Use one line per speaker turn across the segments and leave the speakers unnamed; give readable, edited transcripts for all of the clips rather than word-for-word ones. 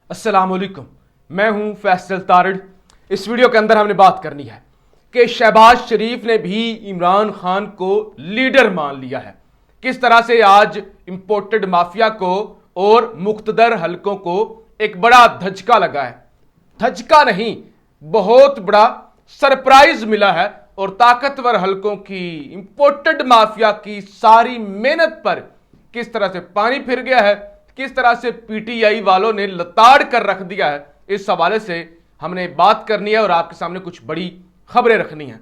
अस्सलाम वालेकुम, मैं हूं फैसल तारड़। इस वीडियो के अंदर हमने बात करनी है कि शहबाज शरीफ ने भी इमरान खान को लीडर मान लिया है। किस तरह से आज इंपोर्टेड माफिया को और मुख्तदर हलकों को एक बड़ा धचका लगा है। धचका नहीं, बहुत बड़ा सरप्राइज मिला है और ताकतवर हलकों की इंपोर्टेड माफिया की सारी मेहनत पर किस तरह से पानी फिर गया है, किस तरह से पीटीआई वालों ने लताड़ कर रख दिया है। इस हवाले से हमने बात करनी है और आपके सामने कुछ बड़ी खबरें रखनी है।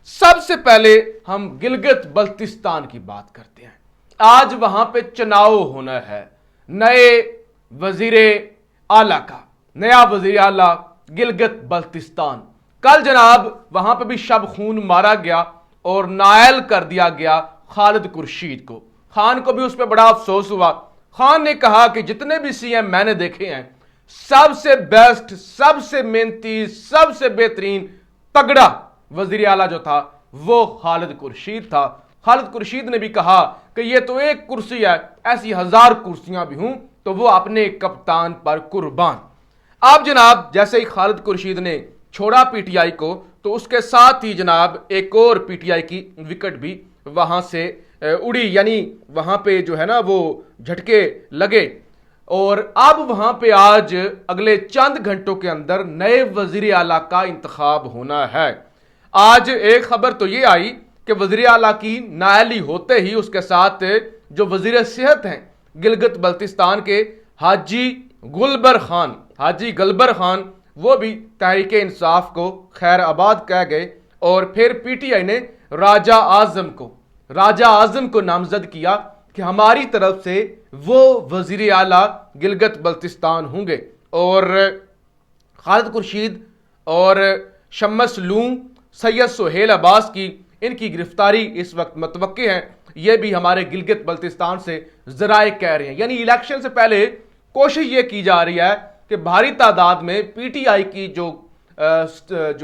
सबसे पहले हम गिलगित बल्तिस्तान की बात करते हैं। आज वहां पे चुनाव होना है नए वजीरे आला का, नया वजीर आला गिलगित बल्तिस्तान। कल जनाब वहां पे भी शब खून मारा गया और नायल कर दिया गया खालिद खुर्शीद को। खान को भी उस पर बड़ा अफसोस हुआ। खान ने कहा कि जितने भी सीएम मैंने देखे हैं, सबसे बेस्ट, सबसे मेहनती, सबसे बेहतरीन तगड़ा वजीर आला जो था वो खालिद खुर्शीद था। खालिद खुर्शीद ने भी कहा कि ये तो एक कुर्सी है, ऐसी 1000 कुर्सियां भी हूं तो वो अपने कप्तान पर कुर्बान। अब जनाब जैसे ही खालिद खुर्शीद ने छोड़ा पीटीआई को, तो उसके साथ ही जनाब एक और पीटीआई की विकेट भी वहां से उड़ी, यानी वहां पे जो है ना वो झटके लगे। और अब वहां पे आज अगले चंद घंटों के अंदर नए वजीर आला का इंतखाब होना है। आज एक खबर तो ये आई कि वजीर आला की नायली होते ही उसके साथ जो वजीर सेहत हैं गिलगित बल्तिस्तान के हाजी गलबर खान, वो भी तहरीक इंसाफ को खैर आबाद कह गए। और फिर पीटीआई ने राजा आजम को नामजद किया कि हमारी तरफ से वो वजीर आला गिलगित बल्तिस्तान होंगे। और खालिद खुर्शीद और शम्स लूम, सैयद सुहेल अब्बास की इनकी गिरफ्तारी इस वक्त मतवक्की है। ये भी हमारे गिलगित बल्तिस्तान से जराए कह रहे हैं। यानी इलेक्शन से पहले कोशिश ये की जा रही है कि भारी तादाद में पीटीआई की जो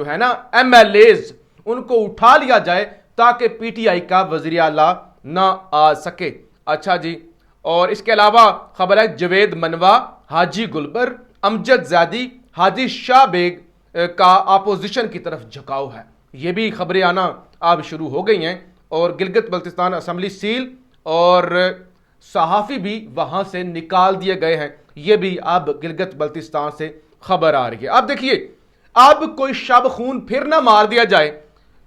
है ना एमएलएज, उनको उठा लिया जाए ताकि पीटीआई का वजीर आला ना आ सके। अच्छा जी, और इसके अलावा खबर है जवेद मनवा, हाजी गुलबर, अमजद ज़ैदी, हाजी शाह बेग का अपोजिशन की तरफ झुकाव है। ये भी खबरें आना अब शुरू हो गई हैं। और गिलगित बल्तिस्तान असेंबली सील और सहाफ़ी भी वहां से निकाल दिए गए हैं। ये भी अब गिलगित बल्तिस्तान से खबर आ रही है। अब देखिए, अब कोई शब खून फिर ना मार दिया जाए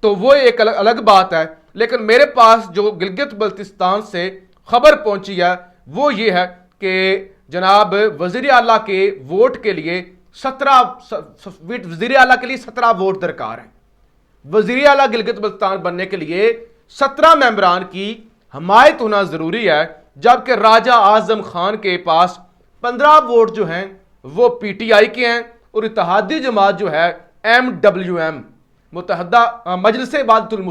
तो वो एक अलग बात है, लेकिन मेरे पास जो गिलगित बल्तिस्तान से खबर पहुंची है वो ये है कि जनाब वजीर आला के वोट के लिए 17 वोट दरकार हैं। वजीर आला गिलगित बल्तिस्तान बनने के लिए 17 मेंबरान की हमायत होना जरूरी है, जबकि राजा आजम खान के पास 15 वोट जो हैं वो पीटीआई के हैं और इत्तेहादी जमात जो है MWM, मुत्तहदा मजलिस वादतुल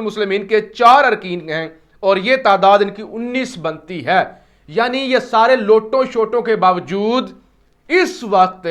मुस्लिमीन के 4 अरकीन हैं और ये तादाद इनकी 19 बनती है। यानी ये सारे लोटों शोटों के बावजूद इस वक्त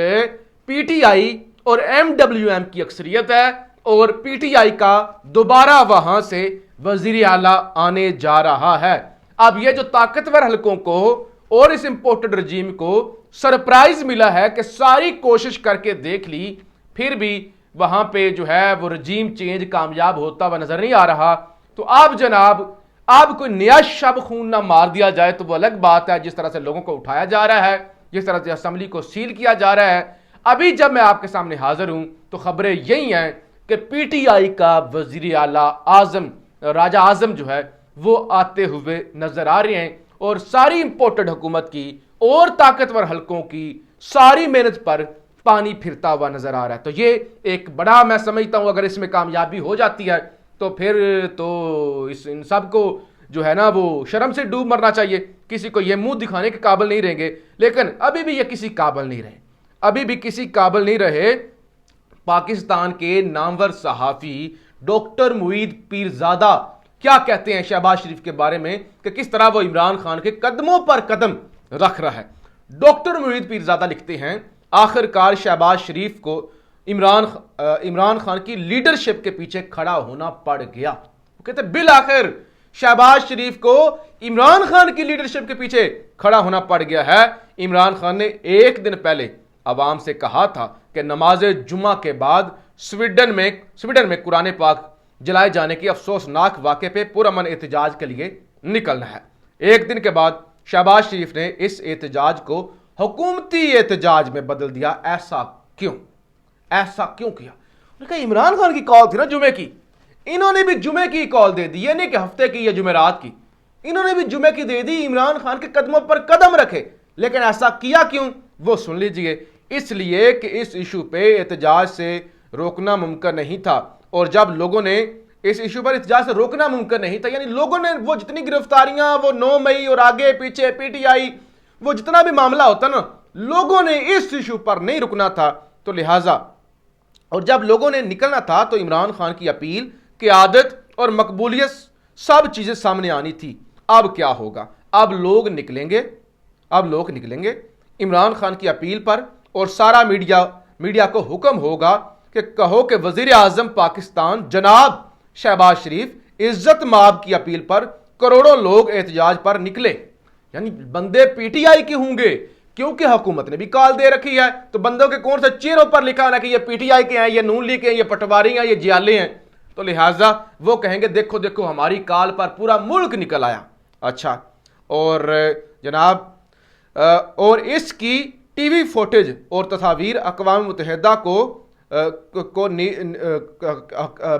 पीटीआई और MWM की अक्सरियत है और पीटीआई का दोबारा वहां से वजीर आला आने जा रहा है। अब ये जो ताकतवर हलकों को और इस इंपोर्टेड रजीम को सरप्राइज मिला है कि सारी कोशिश करके देख ली, फिर भी वहां पे जो है वो रजीम चेंज कामयाब होता हुआ नजर नहीं आ रहा। तो अब जनाब अब कोई नया शब खून ना मार दिया जाए तो वो अलग बात है। जिस तरह से लोगों को उठाया जा रहा है, जिस तरह से असेंबली को सील किया जा रहा है, अभी जब मैं आपके सामने हाजिर हूं तो खबरें यही हैं कि पीटीआई का वजीर आला राजा आजम जो है वो आते हुए नजर आ रहे हैं और सारी इंपोर्टेड हुकूमत की और ताकतवर हलकों की सारी मेहनत पर पानी फिरता हुआ नजर आ रहा है। तो ये एक बड़ा, मैं समझता हूं अगर इसमें कामयाबी हो जाती है तो फिर तो इन सब को जो है ना वो शर्म से डूब मरना चाहिए। किसी को ये मुंह दिखाने के काबिल नहीं रहेंगे, लेकिन अभी भी ये किसी काबिल नहीं रहे। पाकिस्तान के नामवर सहाफ़ी डॉक्टर मुईद पीरजादा क्या कहते हैं शहबाज शरीफ के बारे में कि किस तरह वो इमरान खान के कदमों पर कदम रख रहा है। डॉक्टर मुईद पीरजादा लिखते हैं, आखिरकार शहबाज शरीफ को इमरान खान की लीडरशिप के पीछे खड़ा होना पड़ गया। वो कहते बिल आखिर शहबाज शरीफ को इमरान खान की लीडरशिप के पीछे खड़ा होना पड़ गया है। इमरान खान ने एक दिन पहले अवाम से कहा था कि नमाज जुमा के बाद स्वीडन में कुरान पाक जलाए जाने की अफसोसनाक वाक़े पे पुरअमन एहतजाज के लिए निकलना है। एक दिन के बाद शहबाज शरीफ ने इस एहतजाज को हुकूमती एहतजाज में बदल दिया। ऐसा क्यों किया? उन्होंने कहा इमरान खान की कॉल थी ना जुमे की, इन्होंने भी जुमे की कॉल दे दी, ये नहीं कि हफ्ते की या जुमेरात की, इन्होंने भी जुमे की दे दी, इमरान खान के कदमों पर कदम रखे। लेकिन ऐसा किया क्यों, वो सुन लीजिए। इसलिए कि इस इशू पे एहतजाज से रोकना मुमकिन नहीं था, और जब लोगों ने इस इशू पर एहतजाज से रोकना मुमकिन नहीं था, यानी लोगों ने वो जितनी गिरफ्तारियां, वो 9 मई और आगे पीछे पीटीआई, वो जितना भी मामला होता ना, लोगों ने इस इशू पर नहीं रुकना था। तो लिहाजा और जब लोगों ने निकलना था तो इमरान खान की अपील, क़यादत और मकबूलियत सब चीजें सामने आनी थी। अब क्या होगा? अब लोग निकलेंगे इमरान खान की अपील पर, और सारा मीडिया को हुक्म होगा कि कहो कि वजीर आजम पाकिस्तान जनाब शहबाज शरीफ इज्जत माब की अपील पर करोड़ों लोग एहतजाज पर निकले। यानी बंदे पीटीआई के होंगे, क्योंकि हुकूमत ने भी कॉल दे रखी है, तो बंदों के कौन से चेहरों पर लिखा है कि ये पीटीआई के हैं, ये नून लीग के हैं, ये पटवारी हैं, ये जियाले हैं। तो लिहाजा वो कहेंगे देखो देखो हमारी कॉल पर पूरा मुल्क निकल आया। अच्छा, और जनाब और इसकी टीवी फुटेज और तस्वीर अक़वाम मुत्तहिदा को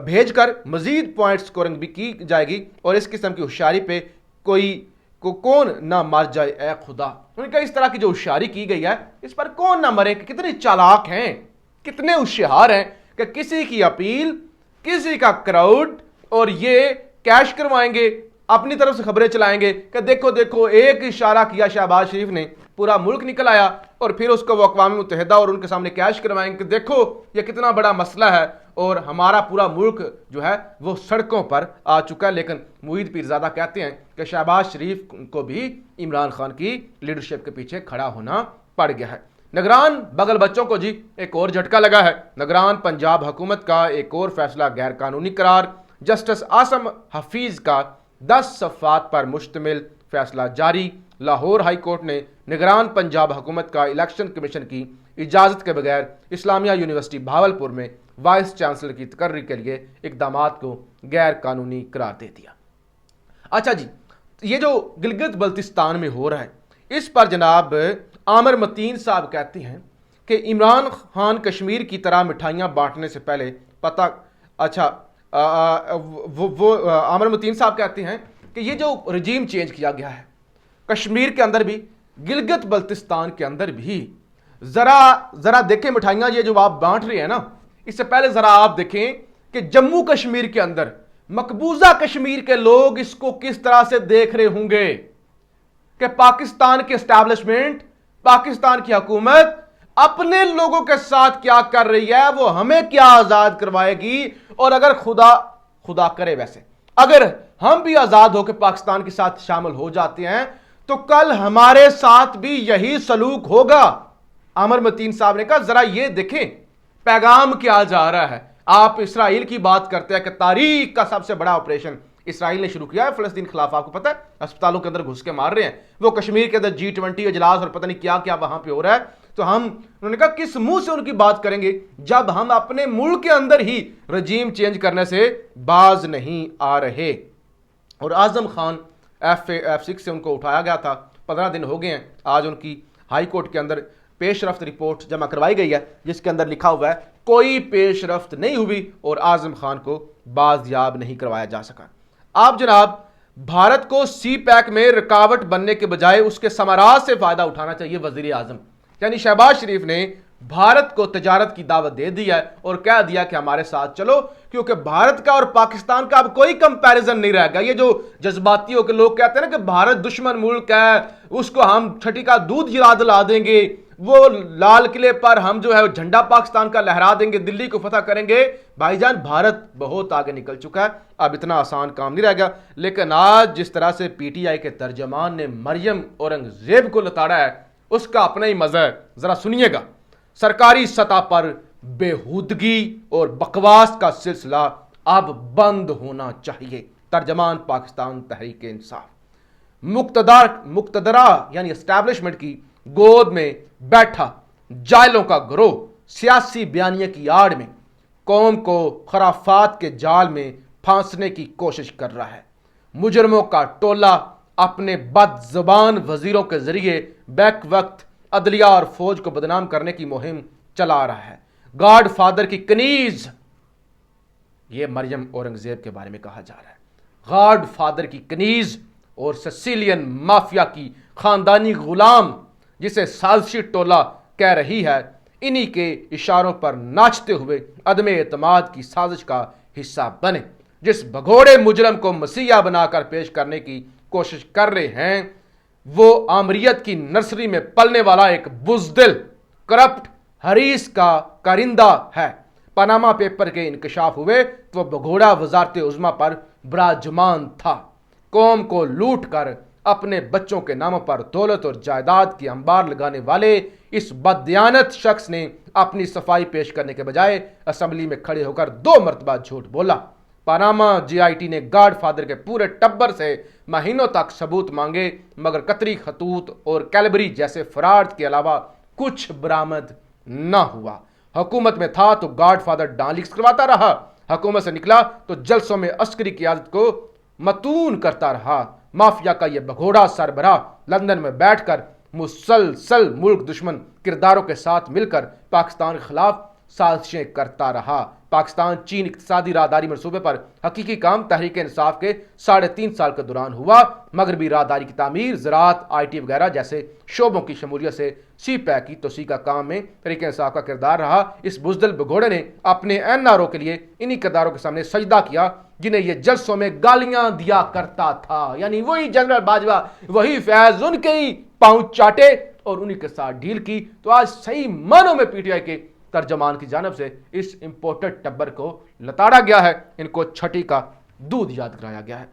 भेजकर मजीद पॉइंट स्कोरिंग भी की जाएगी, और इस किस्म की होशियारी पे कौन ना मर जाए ए खुदा। उनका इस तरह की जो होशियारी की गई है, इस पर कौन ना मरे। कितने चालाक हैं, कितने होशियार हैं कि किसी की अपील, किसी का क्राउड, और ये कैश करवाएंगे, अपनी तरफ से खबरें चलाएंगे कि देखो देखो एक इशारा किया शहबाज शरीफ ने, पूरा मुल्क निकल आया, और फिर उसको वो अक़वाम मुत्तहिदा और उनके सामने कैश करवाएंगे कि देखो ये कितना बड़ा मसला है, और हमारा पूरा मुल्क जो है वो सड़कों पर आ चुका है। लेकिन मुईद पीरज़ादा कहते हैं कि शहबाज शरीफ को भी इमरान खान की लीडरशिप के पीछे खड़ा होना पड़ गया है। निगरान बगल बच्चों को जी एक और झटका लगा है। निगरान पंजाब हुकूमत का एक और फैसला गैर कानूनी करार। जस्टिस आसम हफीज का 10 सफ़ात पर मुश्तमिल फैसला जारी। लाहौर हाई कोर्ट ने निगरान पंजाब हुकूमत का इलेक्शन कमीशन की इजाज़त के बगैर इस्लामिया यूनिवर्सिटी भावलपुर में वाइस चांसलर की तकर्री के लिए इक़दामात को गैर कानूनी करार दे दिया। अच्छा जी, ये जो गिलगित बल्तिस्तान में हो रहा है, इस पर जनाब आमिर मतीन साहब कहते हैं कि इमरान खान कश्मीर की तरह मिठाइयाँ बांटने से पहले पता। अच्छा, वो आमिर मतीन साहब कहते हैं कि ये जो रजीम चेंज किया गया है कश्मीर के अंदर भी, गिलगित बल्तिस्तान के अंदर भी, जरा देखें मिठाइयाँ ये जो आप बांट रहे हैं ना, इससे पहले जरा आप देखें कि जम्मू कश्मीर के अंदर मकबूजा कश्मीर के लोग इसको किस तरह से देख रहे होंगे कि पाकिस्तान की एस्टैब्लिशमेंट, पाकिस्तान की हुकूमत अपने लोगों के साथ क्या कर रही है, वो हमें क्या आजाद करवाएगी। और अगर खुदा करे वैसे अगर हम भी आजाद होकर पाकिस्तान के साथ शामिल हो जाते हैं तो कल हमारे साथ भी यही सलूक होगा। आमिर मतीन साहब ने कहा जरा ये देखें पैगाम क्या जा रहा है। आप इसराइल की बात करते हैं कि तारीख का सबसे बड़ा ऑपरेशन इसराइल ने शुरू किया है फिलिस्तीन के खिलाफ। आपको पता है अस्पतालों के अंदर घुस के मार रहे हैं, वो कश्मीर के अंदर G20 इजलास और पता नहीं क्या क्या वहां पे हो रहा है। तो उन्होंने कहा किस मुंह से उनकी बात करेंगे जब हम अपने मुल्क के अंदर ही रजीम चेंज करने से बाज नहीं आ रहे। और आजम खान F6 से उनको उठाया गया था, 15 दिन हो गए हैं। आज उनकी हाई कोर्ट के अंदर पेशरफ्त रिपोर्ट जमा करवाई गई है जिसके अंदर लिखा हुआ है कोई पेशरफ्त नहीं हुई और आजम खान को बाजियाब नहीं करवाया जा सका। आप जनाब भारत को सी पैक में रुकावट बनने के बजाय उसके समाराज से फायदा उठाना चाहिए। वजीर आजम यानी शहबाज शरीफ ने भारत को तजारत की दावत दे दी है और कह दिया कि हमारे साथ चलो, क्योंकि भारत का और पाकिस्तान का अब कोई कंपैरिजन नहीं रहेगा। ये जो जज्बातियों के लोग कहते हैं ना कि भारत दुश्मन मुल्क है, उसको हम छठी का दूध गिरा दिला देंगे, वो लाल किले पर हम जो है झंडा पाकिस्तान का लहरा देंगे, दिल्ली को फतह करेंगे। भाईजान भारत बहुत आगे निकल चुका है, अब इतना आसान काम नहीं रहेगा। लेकिन आज जिस तरह से पीटीआई के तर्जमान ने मरियम औरंगजेब को लताड़ा है उसका अपना ही मजा है, जरा सुनिएगा। सरकारी सतह पर बेहूदगी और बकवास का सिलसिला अब बंद होना चाहिए तर्जमान पाकिस्तान तहरीक इंसाफ। मुक्तदरा यानी एस्टैब्लिशमेंट की गोद में बैठा जायलों का गिरोह सियासी बयानिया की आड़ में कौम को खराफात के जाल में फांसने की कोशिश कर रहा है। मुजरमों का टोला अपने बदजुबान वजीरों के जरिए बैक वक्त अदलिया और फौज को बदनाम करने की मुहिम चला रहा है। गॉड फादर की कनीज, ये मरियम औरंगजेब के बारे में कहा जा रहा है, गॉड फादर की कनीज और सिसिलियन माफिया की खानदानी गुलाम जिसे साजिशी टोला कह रही है, इन्हीं के इशारों पर नाचते हुए अदम एतमाद की साजिश का हिस्सा बने। जिस भगोड़े मुजरम को मसीहा बनाकर पेश करने की कोशिश कर रहे हैं, वो आमरीत की नर्सरी में पलने वाला एक बुजदिल करप्ट हरीस का कारिंदा है। पनामा पेपर के इंकशाफ हुए तो भगोड़ा वजारत उज़्मा पर विराजमान था। कौम को लूट कर अपने बच्चों के नामों पर दौलत और जायदाद की अंबार लगाने वाले इस बददियानत शख्स ने अपनी सफाई पेश करने के बजाय असेंबली में खड़े होकर 2 मरतबा झूठ बोला। पनामा GIT ने गॉड फादर के पूरे टब्बर से महीनों तक सबूत मांगे, मगर कतरी खतूत और कैलबरी जैसे फराड के अलावा कुछ बरामद ना हुआ। हुकूमत में था तो गॉड फादर डांलिक्स करवाता रहा, हुकूमत से निकला तो जलसों में अस्करी क़यादत को मतून करता रहा। माफिया का यह भगोड़ा सरबराह लंदन में बैठकर मुसलसल मुल्क दुश्मन किरदारों के साथ मिलकर पाकिस्तान के खिलाफ साजिशें करता रहा। पाकिस्तान चीन इक्तिसादी राहदारी मंसूबे पर हकीकी काम तहरीक इंसाफ के 3.5 साल के दौरान हुआ। मगरबी राहदारी की तामीर, ज़राअत, IT वगैरह जैसे शोबों की शमूलियत से CPEC की तोसी का काम में तहरीक इंसाफ का किरदार रहा। इस बुजदिल भगोड़े ने अपने NRO के लिए इन्हीं किरदारों के सामने सजदा किया जिन्हें ये जलसों में गालियां दिया करता था, यानी वही जनरल बाजवा, वही फैज, उनके ही पांव चाटे और उन्हीं के साथ डील की। तो आज सही मानों में PTI के तर्जमान की जानब से इस इंपोर्टेड टब्बर को लताड़ा गया है, इनको छठी का दूध याद कराया गया है।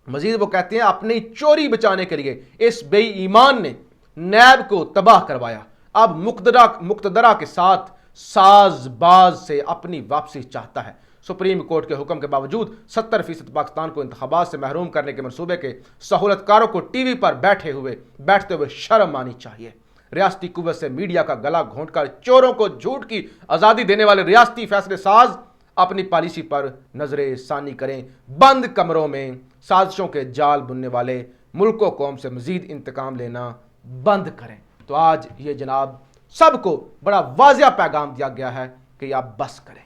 मजीद वो कहते हैं अपनी चोरी बचाने के लिए इस बेईमान ने नैब को तबाह करवाया, अब मुक्तदरा के साथ साजबाज से अपनी वापसी चाहता है। सुप्रीम कोर्ट के हुक्म के बावजूद 70% पाकिस्तान को इंतखाबात से महरूम करने के मंसूबे के सहूलतकारों को TV पर बैठते हुए शर्म आनी चाहिए। रियासती कुव्वत से मीडिया का गला घोंटकर चोरों को झूठ की आज़ादी देने वाले रियासती फैसले साज अपनी पॉलिसी पर नजरे सानी करें। बंद कमरों में साजिशों के जाल बुनने वाले मुल्क कौम से मजीद इंतकाम लेना बंद करें। तो आज ये जनाब सबको बड़ा वाज़िया पैगाम दिया गया है कि आप बस करें।